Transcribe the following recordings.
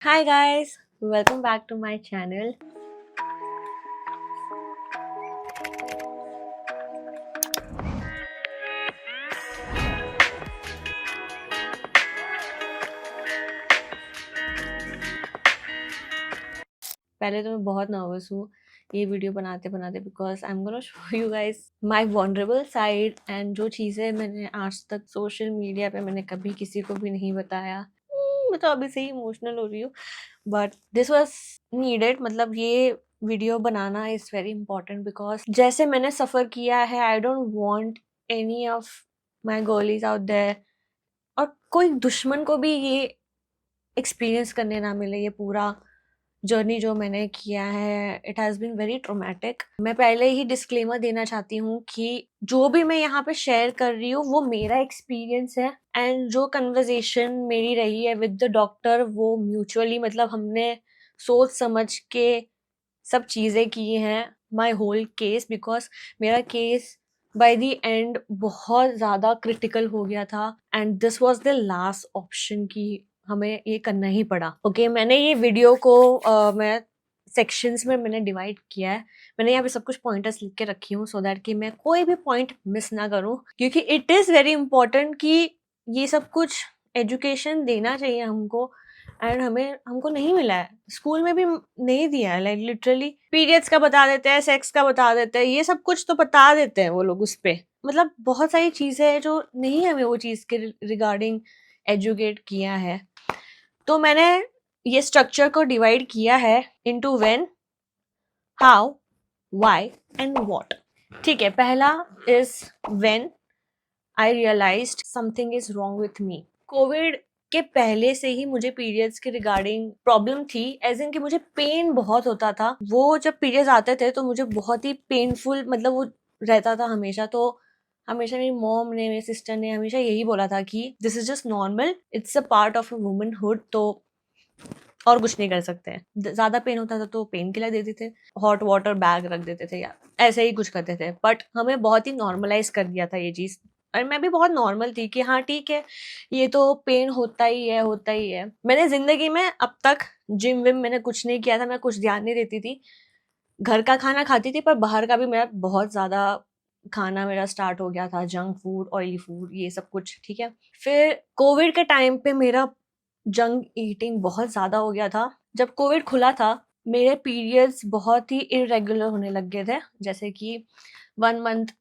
Hi guys, welcome back to my channel. पहले तो मैं बहुत नर्वस हूँ ये वीडियो बनाते बनाते because I am gonna show you guys my vulnerable side and जो चीज़ें मैंने आज तक सोशल मीडिया पे मैंने कभी किसी को भी नहीं बताया। मैं तो अभी से ही इमोशनल हो रही हूँ बट दिस वाज नीडेड। मतलब ये वीडियो बनाना इज़ वेरी इंपॉर्टेंट बिकॉज जैसे मैंने सफ़र किया है I don't want any of my girlies out there और कोई दुश्मन को भी ये एक्सपीरियंस करने ना मिले। ये पूरा जर्नी जो मैंने किया है it has been very traumatic. मैं पहले ही डिस्क्लेमर देना चाहती हूँ कि जो भी मैं यहाँ पे शेयर कर रही हूँ वो मेरा एक्सपीरियंस है एंड जो कन्वर्जेशन मेरी रही है विद द डॉक्टर वो म्यूचुअली मतलब हमने सोच समझ के सब चीज़ें की हैं। माई होल केस बिकॉज मेरा केस बाय द एंड बहुत ज़्यादा क्रिटिकल हो गया था and this was the last option कि हमें ये करना ही पड़ा। ओके मैंने ये वीडियो को मैं सेक्शंस में मैंने डिवाइड किया है। मैंने यहाँ पे सब कुछ पॉइंटर्स लिख के रखी हूँ सो दैट कि मैं कोई भी पॉइंट मिस ना करूँ क्योंकि इट इज़ वेरी इंपॉर्टेंट कि ये सब कुछ एजुकेशन देना चाहिए हमको एंड हमको नहीं मिला है। स्कूल में भी नहीं दिया है। लाइक लिटरली पीरियड्स का बता देते हैं, सेक्स का बता देते हैं, ये सब कुछ तो बता देते हैं वो लोग उस पे। मतलब बहुत सारी चीज़ें हैं जो नहीं हमें वो चीज़ के रिगार्डिंग एजुकेट किया है। तो मैंने ये स्ट्रक्चर को डिवाइड किया है into when, how, why and what. ठीक है, पहला is when I realized something is wrong with me. Covid के पहले से ही मुझे पीरियड्स के रिगार्डिंग प्रॉब्लम थी, एज इन कि मुझे पेन बहुत होता था। वो जब पीरियड्स आते थे तो मुझे बहुत ही पेनफुल मतलब वो रहता था हमेशा। तो हमेशा मेरी मॉम ने, मेरी सिस्टर ने हमेशा यही बोला था कि this is just normal, it's a part of a womanhood, तो और कुछ नहीं कर सकते हैं। ज्यादा पेन होता था तो पेन किलर देते थे, हॉट वाटर बैग रख देते थे या ऐसे ही कुछ करते थे। बट हमें बहुत ही नॉर्मलाइज कर दिया था ये चीज और मैं भी बहुत नॉर्मल थी कि हाँ ठीक है ये तो पेन होता ही है, होता ही है। मैंने जिंदगी में अब तक जिम विम मैंने कुछ नहीं किया था, मैं कुछ ध्यान नहीं देती थी। घर का खाना खाती थी पर बाहर का भी मेरा बहुत ज्यादा खाना मेरा स्टार्ट हो गया था, जंक फूड, ऑयली फूड, ये सब कुछ। ठीक है, फिर कोविड के टाइम पे मेरा जंक ईटिंग बहुत ज़्यादा हो गया था। जब कोविड खुला था मेरे पीरियड्स बहुत ही इरेगुलर होने लग गए थे, जैसे कि 1 मंथ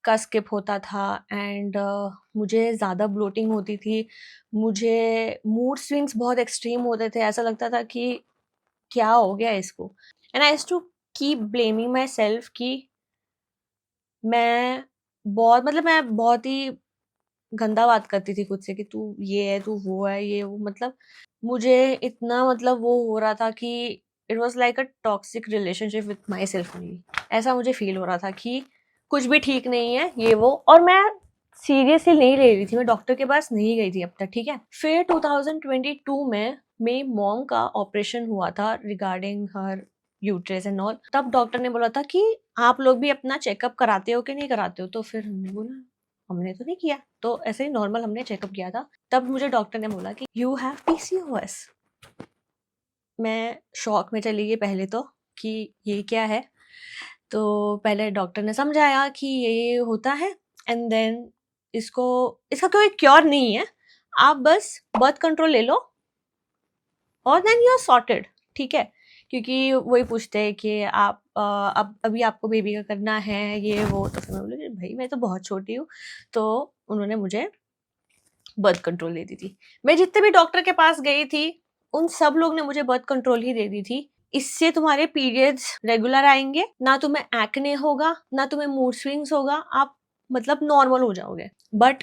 का स्किप होता था एंड मुझे ज़्यादा ब्लोटिंग होती थी। मुझे मूड स्विंग्स बहुत एक्सट्रीम होते थे, ऐसा लगता था कि क्या हो गया इसको। And I used to keep blaming myself कि मैं बहुत ही गंदा बात करती थी खुद से कि तू ये है, तू वो है, ये वो। मतलब मुझे इतना मतलब वो हो रहा था कि it was like a toxic relationship with my self only. ऐसा मुझे फील हो रहा था कि कुछ भी ठीक नहीं है ये वो, और मैं सीरियसली नहीं ले रही थी। मैं डॉक्टर के पास नहीं गई थी अब तक। ठीक है, फिर 2022 में मेरी मॉम का ऑपरेशन हुआ था regarding her uterus and all. तब डॉक्टर ने बोला था कि आप लोग भी अपना चेकअप कराते हो कि नहीं कराते हो। तो फिर हमने बोला हमने तो नहीं किया, तो ऐसे ही नॉर्मल हमने चेकअप किया था। तब मुझे डॉक्टर ने बोला कि यू हैव पीसीओएस। मैं शॉक में चली गई पहले तो कि ये क्या है। तो पहले डॉक्टर ने समझाया कि ये होता है एंड देन इसको, इसका कोई क्योर नहीं है, आप बस बर्थ कंट्रोल ले लो और देन यू आर सॉर्टेड। ठीक है, क्योंकि वही पूछते हैं कि आप अब अभी आपको बेबी का करना है ये वो। तो फिर मैं बोली भाई मैं तो बहुत छोटी हूँ। तो उन्होंने मुझे बर्थ कंट्रोल दे दी थी। मैं जितने भी डॉक्टर के पास गई थी उन सब लोग ने मुझे बर्थ कंट्रोल ही दे दी थी। इससे तुम्हारे पीरियड्स रेगुलर आएंगे, ना तुम्हें एक्ने होगा, ना तुम्हें मूड स्विंग्स होगा, आप मतलब नॉर्मल हो जाओगे। बट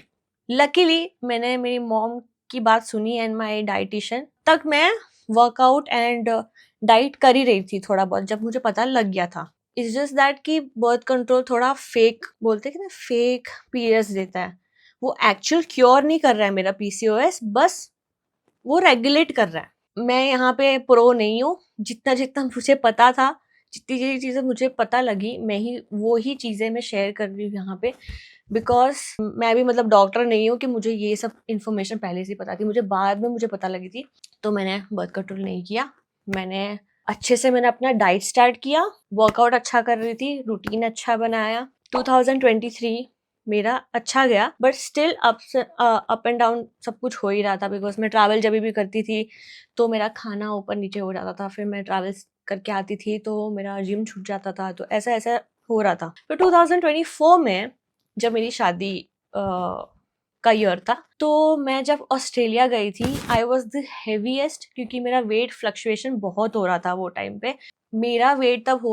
लकीली मैंने मेरी मॉम की बात सुनी एंड माय डाइटिशियन। तक मैं वर्कआउट एंड डाइट कर ही रही थी थोड़ा बहुत जब मुझे पता लग गया था। इट्स जस्ट दैट कि बर्थ कंट्रोल थोड़ा फेक बोलते हैं कि ना, फेक पीरियड्स देता है। वो एक्चुअल क्योर नहीं कर रहा है मेरा पीसीओएस, बस वो रेगुलेट कर रहा है। मैं यहाँ पे प्रो नहीं हूँ। जितना जितना मुझे पता था, जितनी जितनी चीज़ें मुझे पता लगी, मैं ही वो ही चीज़ें मैं शेयर कर रही हूँ यहाँ पे। बिकॉज मैं भी मतलब डॉक्टर नहीं हूँ कि मुझे ये सब इन्फॉर्मेशन पहले से पता थी, मुझे बाद में मुझे पता लगी थी। तो मैंने बर्थ कंट्रोल नहीं किया, मैंने अच्छे से मैंने अपना डाइट स्टार्ट किया, वर्कआउट अच्छा कर रही थी, रूटीन अच्छा बनाया। 2023 मेरा अच्छा गया, but still up and down सब कुछ हो ही रहा था, बिकॉज मैं ट्रैवल जब भी करती थी तो मेरा खाना ऊपर नीचे हो जाता था, फिर मैं ट्रैवल करके आती थी तो मेरा जिम छूट जाता था, तो ऐसा ऐसा हो रहा था। तो 2024 में जब मेरी शादी का ईयर था, तो मैं जब ऑस्ट्रेलिया गई थी, आई वॉज द हेवीएस्ट, क्योंकि मेरा वेट फ्लक्चुएशन बहुत हो रहा था वो टाइम पे। मेरा वेट तब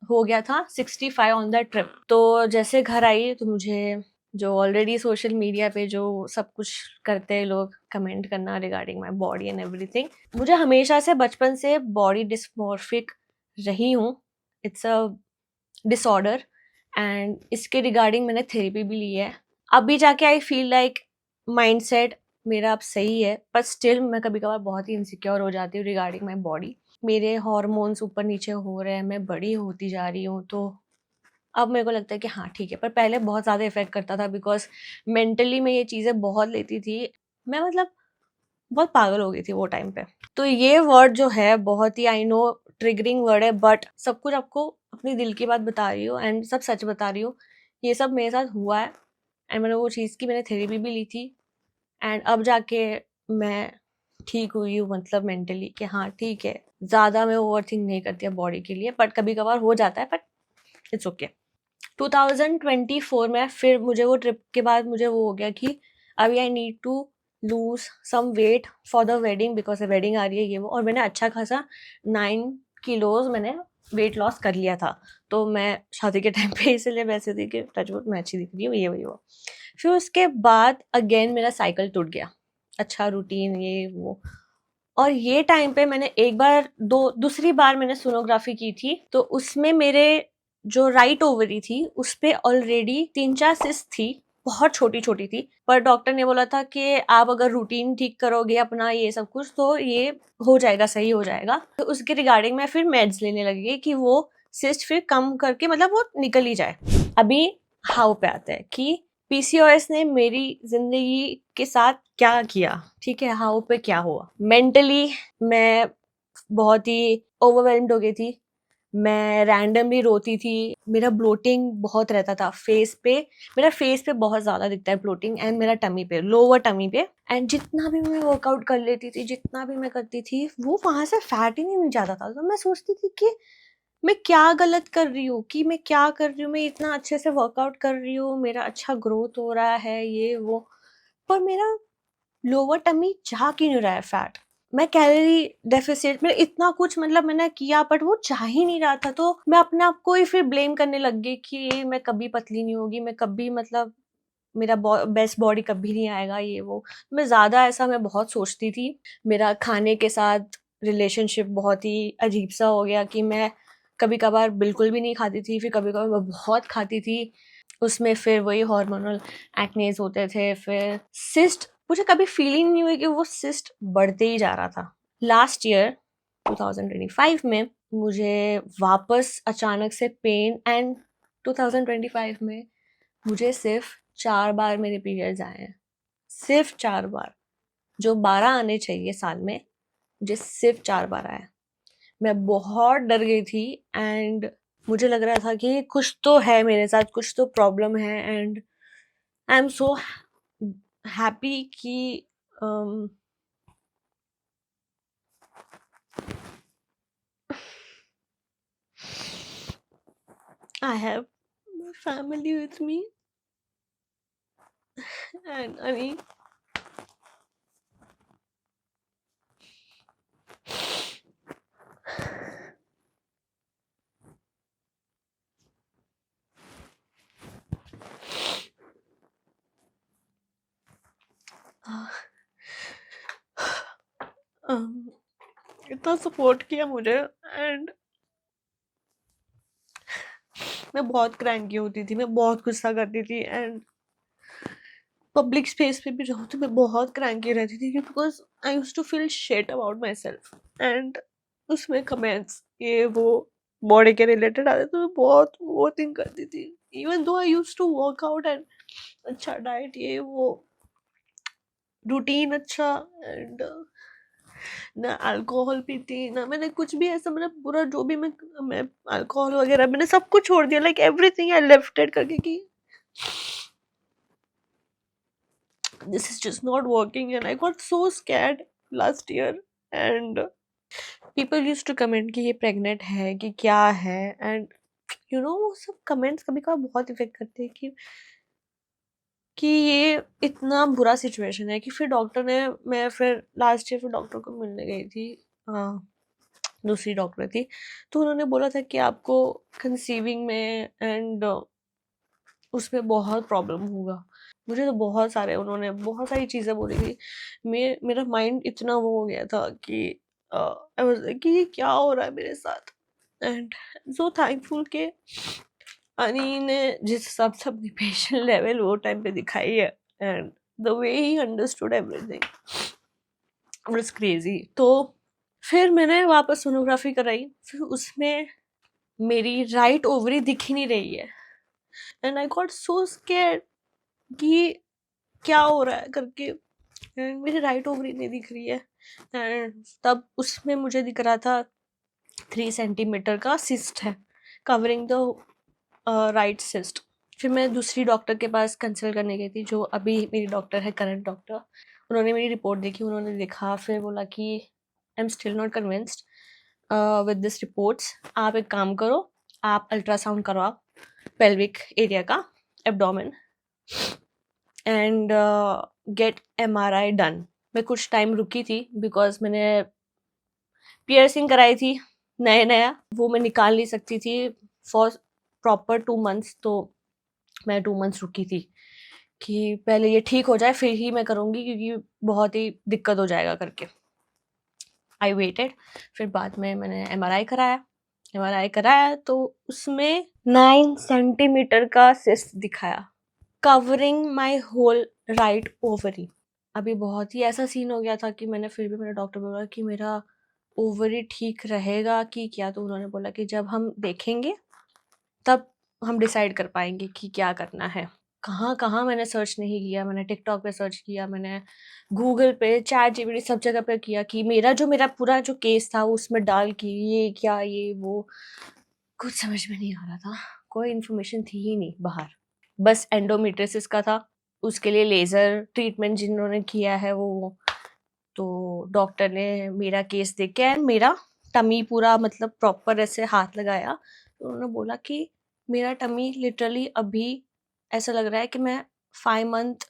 हो गया था 65 ऑन द ट्रिप। तो जैसे घर आई तो मुझे जो ऑलरेडी सोशल मीडिया पे जो सब कुछ करते हैं लोग, कमेंट करना regarding my body and everything, मुझे हमेशा से बचपन से बॉडी डिस्मॉर्फिक रही हूँ। इट्स अ डिसऑर्डर, एंड इसके रिगार्डिंग मैंने थेरेपी भी ली है। अभी जाके आई फील लाइक माइंडसेट मेरा अब सही है, पर स्टिल मैं कभी कभार बहुत ही इनसिक्योर हो जाती हूँ रिगार्डिंग माई बॉडी। मेरे हॉर्मोन्स ऊपर नीचे हो रहे हैं, मैं बड़ी होती जा रही हूँ, तो अब मेरे को लगता है कि हाँ ठीक है। पर पहले बहुत ज़्यादा इफेक्ट करता था, बिकॉज मेंटली मैं ये चीज़ें बहुत लेती थी। मैं मतलब बहुत पागल हो गई थी वो टाइम पे। तो ये वर्ड जो है बहुत ही, आई नो ट्रिगरिंग वर्ड है, बट सब कुछ आपको अपनी दिल की बात बता रही हूँ एंड सब सच बता रही हूँ। ये सब मेरे साथ हुआ है एंड मैंने वो चीज़ की मैंने थेरेपी भी ली थी, एंड अब जाके मैं ठीक हुई हूँ, मतलब मेंटली, कि हाँ ठीक है, ज़्यादा मैं ओवर थिंक नहीं करती है बॉडी के लिए, बट कभी कभार हो जाता है, बट इट्स ओके। 2024 में फिर मुझे वो ट्रिप के बाद मुझे वो हो गया कि अभी I need to lose some weight for the wedding, because wedding आ रही है ये वो। और मैंने अच्छा खासा 9 किलोज मैंने वेट लॉस कर लिया था। तो मैं शादी के टाइम पे इसलिए वैसे थी कि टचवुड मैं अच्छी दिख रही हूँ, ये वही वो। फिर उसके बाद अगेन मेरा साइकिल टूट गया, अच्छा रूटीन ये वो। और ये टाइम पे मैंने एक बार दूसरी बार मैंने सोनोग्राफी की थी, तो उसमें मेरे जो राइट ओवरी थी उस पे ऑलरेडी 3-4 सिस्ट थी, बहुत छोटी छोटी थी। पर डॉक्टर ने बोला था कि आप अगर रूटीन ठीक करोगे अपना ये सब कुछ, तो ये हो जाएगा, सही हो जाएगा। तो उसके रिगार्डिंग मैं फिर मेड्स लेने लगी कि वो सिस्ट फिर कम करके मतलब वो निकल ही जाए। अभी हाउ पे आता है कि पीसीओएस ने मेरी जिंदगी के साथ क्या किया, ठीक है, हाउ पे क्या हुआ। मेंटली मैं बहुत ही ओवरवेल्म्ड हो गई थी, मैं रैंडमली रोती थी, मेरा ब्लोटिंग बहुत रहता था फेस पे, मेरा फेस पे बहुत ज्यादा दिखता है ब्लोटिंग, एंड मेरा टमी पे, लोअर टमी पे। एंड जितना भी मैं वर्कआउट कर लेती थी, जितना भी मैं करती थी, वो वहां से फैट ही नहीं जाता था। तो मैं सोचती थी कि मैं क्या गलत कर रही हूँ, कि मैं क्या कर रही हूँ, मैं इतना अच्छे से वर्कआउट कर रही हूँ, मेरा अच्छा ग्रोथ हो रहा है ये वो, पर मेरा लोअर टमी जा क्यों नहीं रहा है फैट। मैं कैलोरी डेफिसिट में इतना कुछ मतलब मैंने किया, बट वो जा ही नहीं रहा था। तो मैं अपने आप को ही फिर ब्लेम करने लग गई कि मैं कभी पतली नहीं होगी, मैं कभी मतलब मेरा बेस्ट बॉडी कभी नहीं आएगा ये वो। मैं ज़्यादा ऐसा मैं बहुत सोचती थी। मेरा खाने के साथ रिलेशनशिप बहुत ही अजीब सा हो गया कि मैं कभी कभार बिल्कुल भी नहीं खाती थी, फिर कभी कभार मैं बहुत खाती थी। उसमें फिर वही हार्मोनल एक्नेज होते थे, फिर सिस्ट, मुझे कभी फीलिंग नहीं हुई कि वो सिस्ट बढ़ते ही जा रहा था। लास्ट ईयर 2025 में मुझे वापस अचानक से पेन, एंड 2025 में मुझे सिर्फ 4 बार मेरे पीरियड्स आए हैं, सिर्फ 4 बार। जो 12 आने चाहिए साल में, मुझे सिर्फ 4 बार आया। मैं बहुत डर गई थी, एंड मुझे लग रहा था कि कुछ तो है मेरे साथ, कुछ तो प्रॉब्लम है। And I am so happy कि I have my family with me, and I mean, इतना सपोर्ट किया मुझे। एंड मैं बहुत क्रैंकी होती थी, मैं बहुत गुस्सा करती थी, एंड पब्लिक स्पेस पे भी रहूँ तो मैं बहुत क्रैंकी रहती थी, because I used to feel shit about myself. And उसमें कमेंट्स ये वो बॉडी के रिलेटेड आते, तो मैं बहुत वो थिंक करती थी। Even though I used to work out and अच्छा डाइट ये वो रूटीन अच्छा, एंड ना अल्कोहल पीती ना मैंने कुछ भी ऐसा, मतलब पूरा जो भी मैं अल्कोहल वगैरह मैंने सब कुछ छोड़ दिया, like everything I left it करके कि this is just not working, and I got so scared last year. And people used to comment कि ये pregnant है कि क्या है, and you know वो सब comments कभी कभार बहुत इफेक्ट करते हैं कि ये इतना बुरा सिचुएशन है कि फिर डॉक्टर ने, मैं फिर लास्ट ईयर फिर डॉक्टर को मिलने गई थी, हाँ दूसरी डॉक्टर थी, तो उन्होंने बोला था कि आपको कंसीविंग में एंड उसमें बहुत प्रॉब्लम होगा। मुझे तो बहुत सारे उन्होंने बहुत सारी चीज़ें बोली थी। मेरा माइंड इतना वो हो गया था कि आई वाज लाइक कि ये क्या हो रहा है मेरे साथ। एंड सो थैंकफुल के अनी ने जिस हिसाब से अपनी पेशेंट लेवल वो टाइम पे दिखाई है, and the way he understood everything was crazy. तो फिर मैंने वापस सोनोग्राफी कराई, फिर उसमें मेरी राइट ओवरी दिख ही नहीं रही है, and I got so scared कि क्या हो रहा है करके, एंड मेरी राइट ओवरी नहीं दिख रही है। एंड तब उसमें मुझे दिख रहा था 3 सेंटीमीटर का सिस्ट है कवरिंग द राइट सिस्ट। फिर मैं दूसरी डॉक्टर के पास कंसल्ट करने गई थी, जो अभी मेरी डॉक्टर है, करंट डॉक्टर। उन्होंने मेरी रिपोर्ट देखी, उन्होंने देखा, फिर बोला कि I am still not convinced with this reports. आप एक काम करो, आप अल्ट्रासाउंड करवाओ पेल्विक एरिया का, abdomen, and get MRI done. मैं कुछ टाइम रुकी थी बिकॉज मैंने पियर्सिंग कराई थी नया, वो मैं निकाल नहीं सकती थी फॉर प्रॉपर 2 मंथ्स, तो मैं 2 मंथ्स रुकी थी कि पहले ये ठीक हो जाए फिर ही मैं करूँगी, क्योंकि बहुत ही दिक्कत हो जाएगा करके। आई वेटेड, फिर बाद में मैंने MRI कराया तो उसमें 9 सेंटीमीटर का सिस्ट दिखाया covering my whole right ovary. अभी बहुत ही ऐसा सीन हो गया था कि मैंने डॉक्टर बोला कि मेरा ओवरी ठीक रहेगा कि क्या, तो उन्होंने बोला कि जब हम देखेंगे तब हम डिसाइड कर पाएंगे कि क्या करना है। कहाँ कहाँ मैंने सर्च नहीं किया, मैंने टिकटॉक पे सर्च किया, मैंने गूगल पे, चैट जीपीटी, सब जगह पे किया कि मेरा पूरा जो केस था उसमें डाल कि ये क्या ये वो, कुछ समझ में नहीं आ रहा था, कोई इन्फॉर्मेशन थी ही नहीं बाहर। बस एंडोमेट्रियोसिस का था, उसके लिए लेज़र ट्रीटमेंट जिन्होंने किया है वो, तो डॉक्टर ने मेरा केस देख के एंड मेरा टमी पूरा मतलब प्रॉपर ऐसे हाथ लगाया, तो उन्होंने बोला कि मेरा टमी लिटरली अभी ऐसा लग रहा है कि मैं 5 मंथ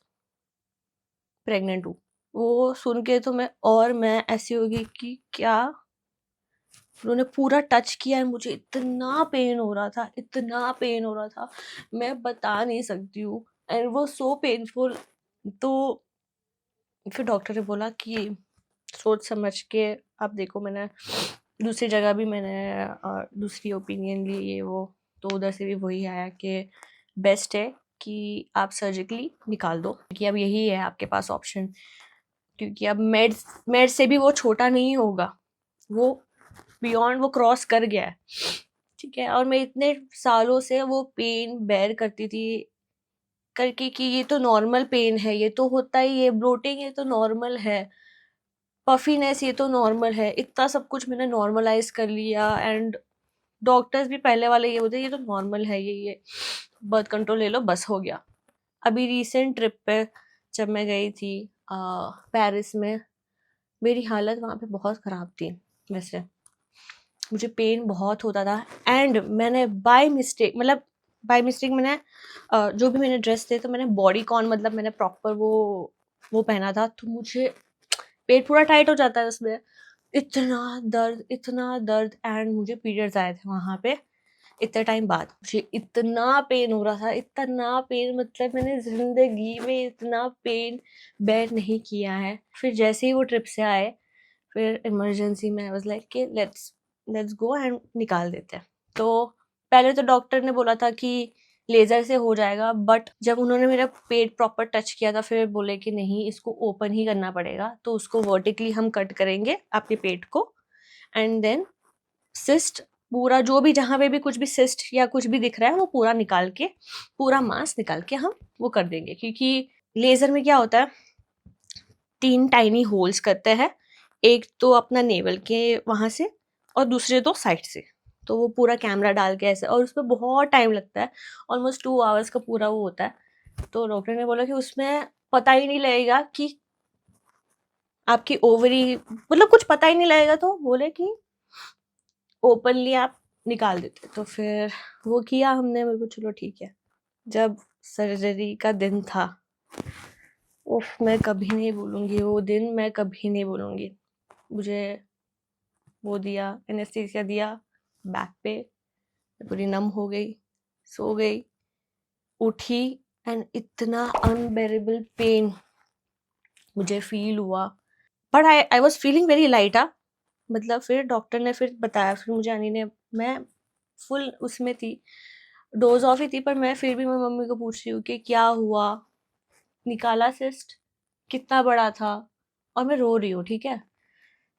प्रेग्नेंट हूँ। वो सुन के तो मैं ऐसी हो गई कि क्या, उन्होंने पूरा टच किया है, मुझे इतना पेन हो रहा था, मैं बता नहीं सकती हूँ, एंड वो सो पेनफुल। तो फिर डॉक्टर ने बोला कि सोच समझ के आप देखो। मैंने दूसरी जगह भी मैंने दूसरी ओपिनियन ली ये वो, तो उधर से भी वही आया कि बेस्ट है कि आप सर्जिकली निकाल दो, क्योंकि अब यही है आपके पास ऑप्शन, क्योंकि अब मेड से भी वो छोटा नहीं होगा, वो बियॉन्ड वो क्रॉस कर गया है, ठीक है। और मैं इतने सालों से वो पेन बेयर करती थी करके कि ये तो नॉर्मल पेन है, ये तो होता ही है, ब्लोटिंग ये तो नॉर्मल है, पफीनेस ये तो नॉर्मल है, इतना सब कुछ मैंने नॉर्मलाइज कर लिया। एंड डॉक्टर्स भी पहले वाले ये बोलते ये तो नॉर्मल है, ये बर्थ कंट्रोल ले लो बस हो गया। अभी रिसेंट ट्रिप पे जब मैं गई थी पेरिस में, मेरी हालत वहाँ पे बहुत ख़राब थी। वैसे मुझे पेन बहुत होता था, एंड मैंने बाय मिस्टेक मैंने जो भी मैंने ड्रेस थे तो मैंने बॉडी कॉन मतलब मैंने प्रॉपर वो पहना था, तो मुझे पेट पूरा टाइट हो जाता है उसमें, इतना दर्द। एंड मुझे पीरियड्स आए थे वहाँ पे इतने टाइम बाद, मुझे इतना पेन हो रहा था, इतना पेन, मतलब मैंने ज़िंदगी में इतना पेन बेयर नहीं किया है। फिर जैसे ही वो ट्रिप से आए, फिर इमरजेंसी में आई वाज लाइक कि लेट्स गो एंड निकाल देते हैं। तो पहले तो डॉक्टर ने बोला था कि लेज़र से हो जाएगा, बट जब उन्होंने मेरा पेट प्रॉपर टच किया था फिर बोले कि नहीं, इसको ओपन ही करना पड़ेगा, तो उसको वर्टिकली हम कट करेंगे आपके पेट को, एंड देन सिस्ट पूरा जो भी जहाँ पे भी कुछ भी सिस्ट या कुछ भी दिख रहा है वो पूरा निकाल के, पूरा मांस निकाल के हम वो कर देंगे। क्योंकि लेज़र में क्या होता है, 3 टाइनी होल्स करते हैं, एक तो अपना नेवल के वहाँ से और दूसरे 2 साइड से। तो वो पूरा कैमरा डाल के ऐसे, और उसमें बहुत टाइम लगता है, ऑलमोस्ट 2 आवर्स का पूरा वो होता है। तो डॉक्टर ने बोला कि उसमें पता ही नहीं लगेगा कि आपकी ओवरी, मतलब कुछ पता ही नहीं लगेगा, तो बोले कि ओपनली आप निकाल देते। तो फिर वो किया हमने, मेरे को चलो ठीक है। जब सर्जरी का दिन था, उफ, मैं कभी नहीं भूलूंगी वो दिन, मैं कभी नहीं भूलूंगी। मुझे वो दिया, एनेस्थीसिया दिया बैक पे, मैं पूरी नम हो गई, सो गई, उठी, एंड इतना अनबेरेबल पेन मुझे फील हुआ, but I was feeling very light. मतलब फिर डॉक्टर ने फिर बताया, फिर मुझे आनी ने, मैं फुल उसमें थी, डोज ऑफ ही थी, पर मैं फिर भी मैं मम्मी को पूछ रही हूँ कि क्या हुआ, निकाला सिस्ट, कितना बड़ा था, और मैं रो रही हूँ, ठीक है,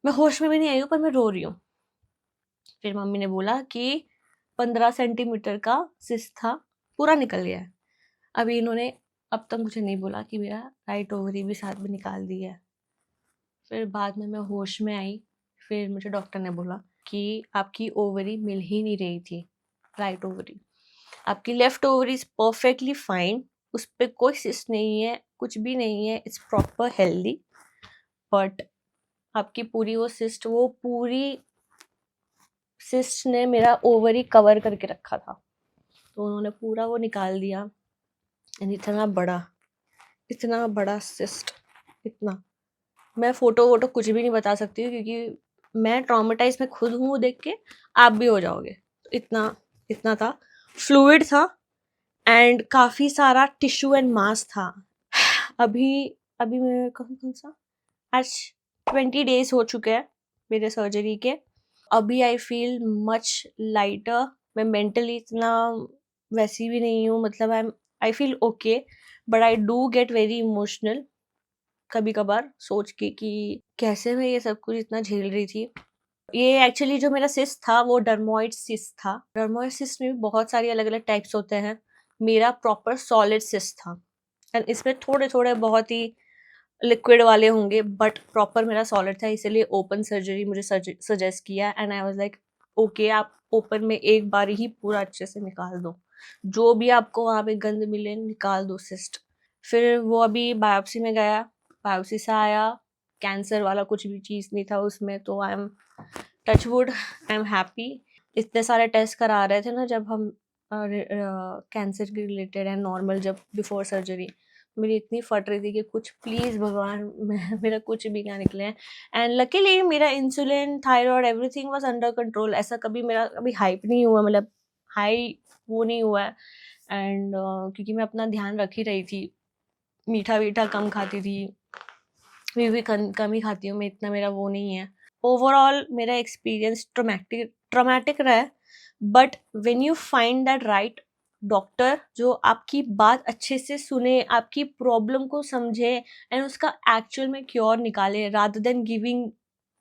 मैं होश में भी नहीं आई हूँ पर मैं रो रही हूँ। फिर मम्मी ने बोला कि 15 सेंटीमीटर का सिस्ट था, पूरा निकल गया है। अभी इन्होंने अब तक मुझे नहीं बोला कि मेरा राइट ओवरी भी साथ में निकाल दी है। फिर बाद में मैं होश में आई, फिर मुझे डॉक्टर ने बोला कि आपकी ओवरी मिल ही नहीं रही थी, राइट ओवरी, आपकी left ovary is perfectly fine, उस पर कोई सिस्ट नहीं है, कुछ भी नहीं है, इट्स प्रॉपर हेल्दी, बट आपकी पूरी वो सिस्ट, वो पूरी सिस्ट ने मेरा ओवरी कवर करके रखा था, तो उन्होंने पूरा वो निकाल दिया। एंड इतना बड़ा सिस्ट, इतना, मैं फोटो वोटो कुछ भी नहीं बता सकती हूँ, क्योंकि मैं ट्रॉमेटाइज में खुद हूँ देख के, आप भी हो जाओगे। तो इतना इतना था, फ्लूइड था, एंड काफी सारा टिश्यू एंड मास था। अभी अभी मैं कौन सा, आज 20 डेज हो चुके हैं मेरे सर्जरी के। अभी आई फील मच लाइटर, मैं मेंटली इतना वैसी भी नहीं हूँ, मतलब I feel okay, but I do get very emotional कभी कभार सोच के कि कैसे मैं ये सब कुछ इतना झेल रही थी। ये एक्चुअली जो मेरा सिस्ट था वो डर्मोइड सिस्ट था। डर्मोइड सिस्ट में भी बहुत सारी अलग अलग टाइप्स होते हैं, मेरा प्रॉपर सॉलिड सिस्ट था, एंड इसमें थोड़े थोड़े बहुत ही लिक्विड वाले होंगे, बट प्रॉपर मेरा सॉलिड था, इसलिए ओपन सर्जरी मुझे सजेस्ट किया। And I was like okay, आप ओपन में एक बार ही पूरा अच्छे से निकाल दो, जो भी आपको वहाँ पे गंद मिले निकाल दो सिस्ट। फिर वो अभी बायोप्सी में गया, बायोप्सी से आया, कैंसर वाला कुछ भी चीज़ नहीं था उसमें, तो I am touchwood, I am happy. इतने सारे टेस्ट करा रहे थे ना जब हम कैंसर के रिलेटेड एंड नॉर्मल, जब बिफोर सर्जरी मेरी इतनी फट रही थी कि कुछ प्लीज़ भगवान मेरा कुछ भी ना निकले। एंड लकीली मेरा insulin, thyroid, everything was under control, ऐसा कभी मेरा कभी हाइप नहीं हुआ, मतलब हाई वो नहीं हुआ है। एंड क्योंकि मैं अपना ध्यान रख ही रही थी, मीठा वीठा कम खाती थी, भी कम ही खाती हूँ मैं, इतना मेरा वो नहीं है। ओवरऑल मेरा एक्सपीरियंस ट्रॉमेटिक रहा है, but when you find that right doctor जो आपकी बात अच्छे से सुने, आपकी प्रॉब्लम को समझे, एंड उसका एक्चुअल में क्योर निकाले, rather than giving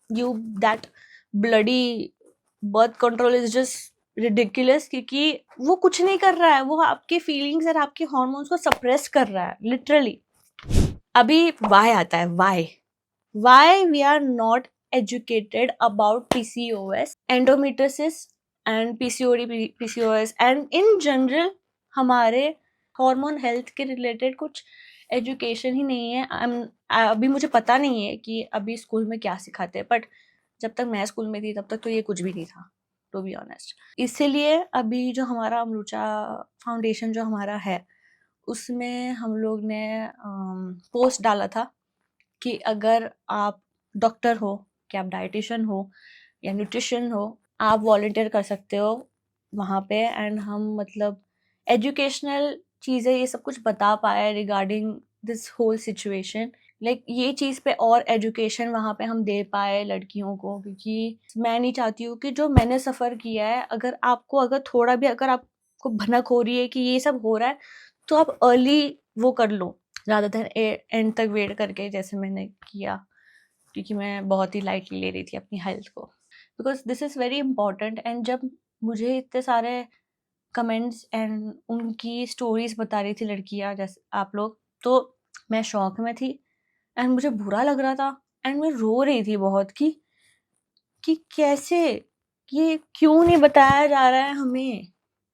you that bloody birth control is just ridiculous, क्योंकि वो कुछ नहीं कर रहा है, वो आपके फीलिंग्स और आपके हॉर्मोन्स को सप्रेस कर रहा है लिटरली। अभी वाई आता है, why we are not educated about PCOS, endometriosis and PCOD, PCOS and in general हमारे हार्मोन हेल्थ के रिलेटेड कुछ एजुकेशन ही नहीं है। अभी मुझे पता नहीं है कि अभी स्कूल में क्या सिखाते हैं, बट जब तक मैं स्कूल में थी तब तक तो ये कुछ भी नहीं था, टू बी ऑनेस्ट। इसीलिए अभी जो हमारा अमरूचा फाउंडेशन जो हमारा है, उसमें हम लोग ने पोस्ट डाला था कि अगर आप डॉक्टर हो, कि आप डाइटिशियन हो या न्यूट्रिशन हो, आप वॉलंटियर कर सकते हो वहाँ पे। एंड हम मतलब एजुकेशनल चीज़ें ये सब कुछ बता पाए regarding this whole situation, like ये चीज़ पे और एजुकेशन वहाँ पे हम दे पाए लड़कियों को, क्योंकि मैं नहीं चाहती हूँ कि जो मैंने सफ़र किया है, अगर थोड़ा भी अगर आपको भनक हो रही है कि ये सब हो रहा है, तो आप अर्ली वो कर लो, ज़्यादा देर एंड तक वेट करके जैसे मैंने किया, क्योंकि मैं बहुत ही लाइटली ले रही थी अपनी हेल्थ को, because this is very important. And जब मुझे इतने सारे कमेंट्स एंड उनकी स्टोरीज बता रही थी लड़कियां जैसे आप लोग, तो मैं शॉक में थी एंड मुझे बुरा लग रहा था एंड मैं रो रही थी बहुत कि कैसे, ये क्यों नहीं बताया जा रहा है हमें।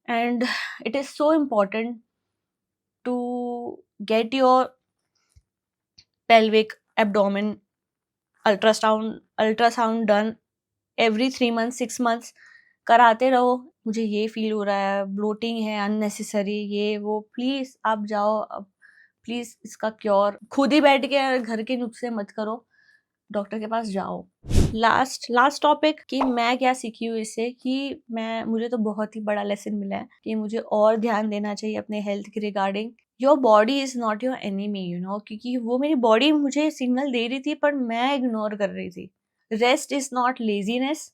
And it is so important to get your pelvic abdomen ultrasound done every 3 months 6 months कराते रहो। मुझे ये फील हो रहा है, ब्लोटिंग है अननेसेसरी, ये वो, प्लीज आप जाओ अब, प्लीज इसका क्योर खुद ही बैठ के घर के नुस्खे मत करो, डॉक्टर के पास जाओ। लास्ट टॉपिक कि मैं क्या सीखी हूँ इससे, कि मुझे तो बहुत ही बड़ा लेसन मिला है कि मुझे और ध्यान देना चाहिए अपने हेल्थ के regarding. Your body is not your enemy, you know, क्योंकि वो मेरी बॉडी मुझे सिग्नल दे रही थी पर मैं इग्नोर कर रही थी। रेस्ट इज नॉट लेजीनेस,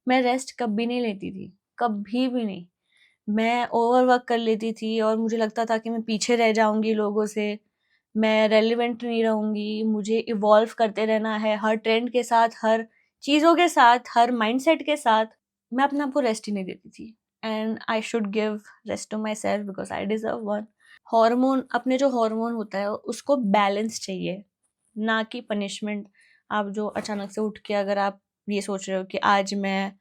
मैं रेस्ट कभी नहीं लेती थी, कभी भी नहीं। मैं ओवरवर्क कर लेती थी और मुझे लगता था कि मैं पीछे रह जाऊंगी लोगों से, मैं रेलिवेंट नहीं रहूंगी, मुझे इवॉल्व करते रहना है हर ट्रेंड के साथ, हर चीज़ों के साथ, हर माइंडसेट के साथ। मैं अपने आप को रेस्ट ही नहीं देती थी and I should give rest to myself because I deserve one. Hormone, अपने जो हार्मोन होता है उसको बैलेंस चाहिए, ना कि पनिशमेंट। आप जो अचानक से उठ के अगर आप ये सोच रहे हो कि आज मैं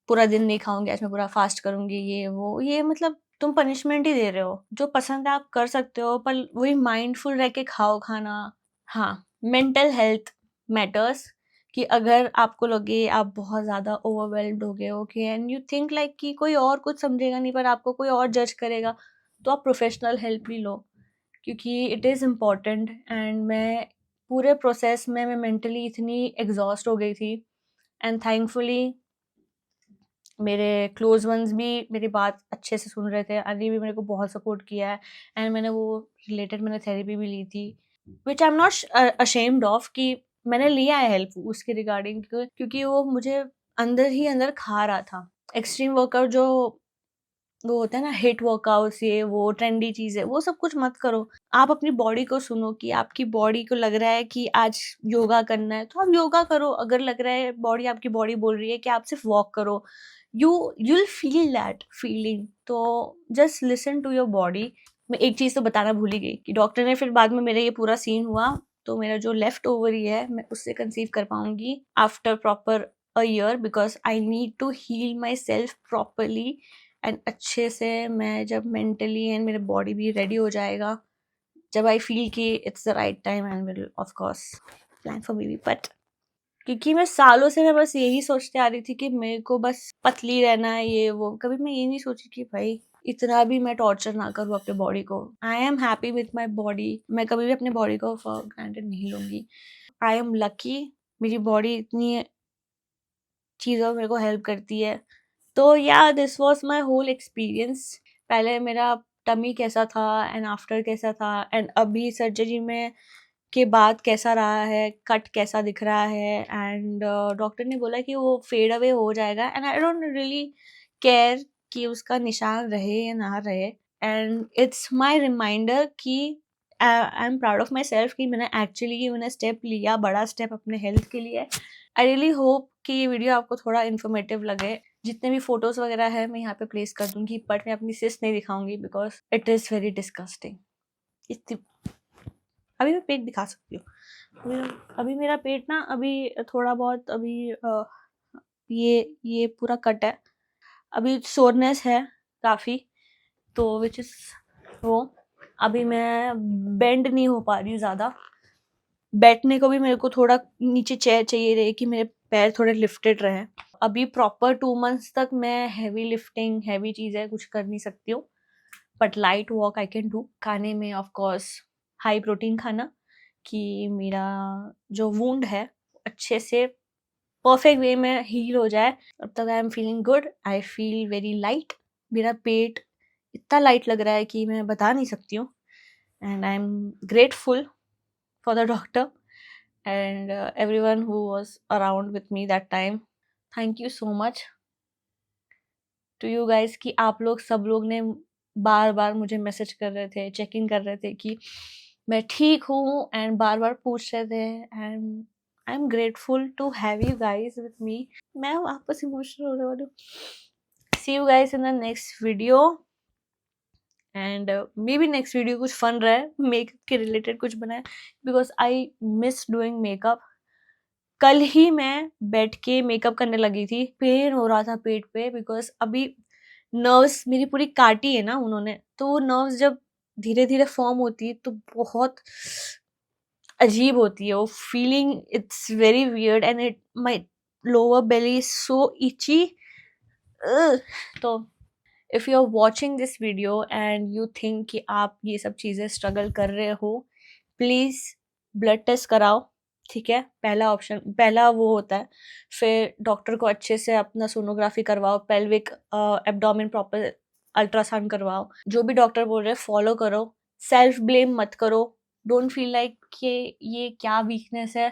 पूरा दिन नहीं खाऊंगी, आज मैं पूरा फास्ट करूंगी, ये वो, ये मतलब तुम पनिशमेंट ही दे रहे हो। जो पसंद है आप कर सकते हो पर वही माइंडफुल रह के खाओ खाना। हाँ, मेंटल हेल्थ मैटर्स, कि अगर आपको लगे आप बहुत ज़्यादा ओवरवेल्म्ड हो गए हो कि एंड यू थिंक लाइक कि कोई और कुछ समझेगा नहीं पर आपको कोई और जज करेगा, तो आप प्रोफेशनल हेल्प भी लो, क्योंकि इट इज़ इम्पॉर्टेंट। एंड मैं पूरे प्रोसेस में मैं मेंटली इतनी एग्जॉस्ट हो गई थी एंड थैंकफुली मेरे क्लोज वंस भी मेरी बात अच्छे से सुन रहे थे। अली भी मेरे को बहुत सपोर्ट किया है एंड मैंने वो रिलेटेड मैंने थेरेपी भी ली थी, which I am not ashamed of कि मैंने लिया है हेल्प उसके रिगार्डिंग, क्योंकि वो मुझे अंदर ही अंदर खा रहा था। एक्सट्रीम वर्कआउट जो वो होता है ना, हिट वर्कआउट्स, ये वो ट्रेंडी चीज़ है, वो सब कुछ मत करो। आप अपनी बॉडी को सुनो कि आपकी बॉडी को लग रहा है कि आज योगा करना है तो आप योगा करो। अगर लग रहा है बॉडी, आपकी बॉडी बोल रही है कि आप सिर्फ वॉक करो, you'll feel that feeling। तो just listen to your body. मैं एक चीज़ तो बताना भूल ही गई कि डॉक्टर ने फिर बाद में मेरा ये पूरा सीन हुआ तो मेरा जो लेफ्ट ओवरी है मैं उससे कंसीव कर पाऊंगी after proper a year, because I need to heal myself properly and अच्छे से। मैं जब मेंटली एंड मेरे बॉडी भी रेडी हो जाएगा, जब आई फील कि it's the right time, and will of course plan for baby. But क्योंकि मैं सालों से मैं बस यही सोचते आ रही थी कि मेरे को बस पतली रहना है, ये वो, कभी मैं ये नहीं सोची कि भाई इतना भी मैं टॉर्चर ना करूँ अपने बॉडी को। आई am happy with my body, मैं कभी भी अपने बॉडी को फॉर ग्रांटेड नहीं लूंगी। आई एम लकी, मेरी बॉडी इतनी चीज़ों में मेरे को हेल्प करती है। तो yeah this was my whole experience. पहले मेरा टमी कैसा था एंड आफ्टर कैसा था एंड अभी सर्जरी में के बाद कैसा रहा है, कट कैसा दिख रहा है। एंड डॉक्टर ने बोला कि वो फेड अवे हो जाएगा and I don't really care कि उसका निशान रहे या ना रहे। एंड इट्स माई रिमाइंडर कि I am proud of my self कि मैंने स्टेप लिया, बड़ा स्टेप अपने हेल्थ के लिए। आई रियली होप कि ये वीडियो आपको थोड़ा इन्फॉर्मेटिव लगे। जितने भी फोटोज वगैरह है मैं यहाँ पे प्लेस कर दूंगी, बट मैं अपनी सिस्ट नहीं दिखाऊंगी because it is very disgusting. इतनी अभी मैं पेट दिखा सकती हूँ, अभी मेरा पेट ना अभी थोड़ा बहुत अभी ये पूरा कट है, अभी सोरनेस है काफ़ी, तो विच इज़ वो अभी मैं बेंड नहीं हो पा रही ज़्यादा। बैठने को भी मेरे को थोड़ा नीचे चेयर चाहिए रहे कि मेरे पैर थोड़े लिफ्टेड रहे। अभी प्रॉपर 2 months तक मैं हैवी लिफ्टिंग, हैवी चीज़ें कुछ कर नहीं सकती हूँ, but light walk I can do. खाने में ऑफ कोर्स हाई प्रोटीन खाना, कि मेरा जो वुंड है अच्छे से परफेक्ट वे में हील हो जाए। अब तक I am feeling good, I feel very light. मेरा पेट इतना लाइट लग रहा है कि मैं बता नहीं सकती हूँ। And I am grateful for the doctor and everyone who was around with me that time. Thank you so much to you guys कि आप लोग सब लोग ने बार बार मुझे मैसेज कर रहे थे, चेकिंग कर रहे थे कि मैं ठीक हूँ एंड बार बार पूछ रहे थे। And I am grateful to have you guys with me. मैं वापस इमोशनल होने वाली हूँ। See you guys in the next video and maybe next video कुछ फन रहा है, मेकअप के रिलेटेड कुछ बनाए, because I miss doing makeup. कल ही मैं बैठ के मेकअप करने लगी थी, पेन हो रहा था पेट पे, बिकॉज अभी नर्व्स मेरी पूरी काटी है ना उन्होंने, तो वो नर्व्स जब धीरे धीरे फॉर्म होती है तो बहुत अजीब होती है वो feeling, it's very weird and it my lower belly is so itchy. तो if you are watching this video and you think कि आप ये सब चीज़ें स्ट्रगल कर रहे हो, प्लीज़ ब्लड टेस्ट कराओ, ठीक है? पहला ऑप्शन, पहला वो होता है। फिर डॉक्टर को अच्छे से अपना सोनोग्राफी करवाओ, पेल्विक एब्डोमेन प्रॉपर अल्ट्रासाउंड करवाओ। जो भी डॉक्टर बोल रहे हैं फॉलो करो, सेल्फ ब्लेम मत करो, डोंट फील लाइक कि ये क्या वीकनेस है,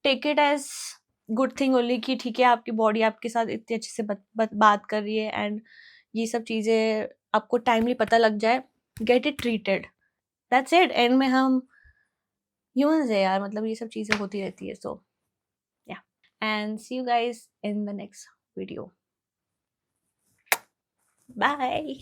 take it as good thing only कि ठीक है आपकी बॉडी आपके साथ इतनी अच्छे से बात कर रही है एंड ये सब चीज़ें आपको टाइमली पता लग जाए, get it treated, that's it. And में हम ह्यूमंस है यार, मतलब ये सब चीज़ें होती रहती है। So yeah, and see you guys in the next video, bye.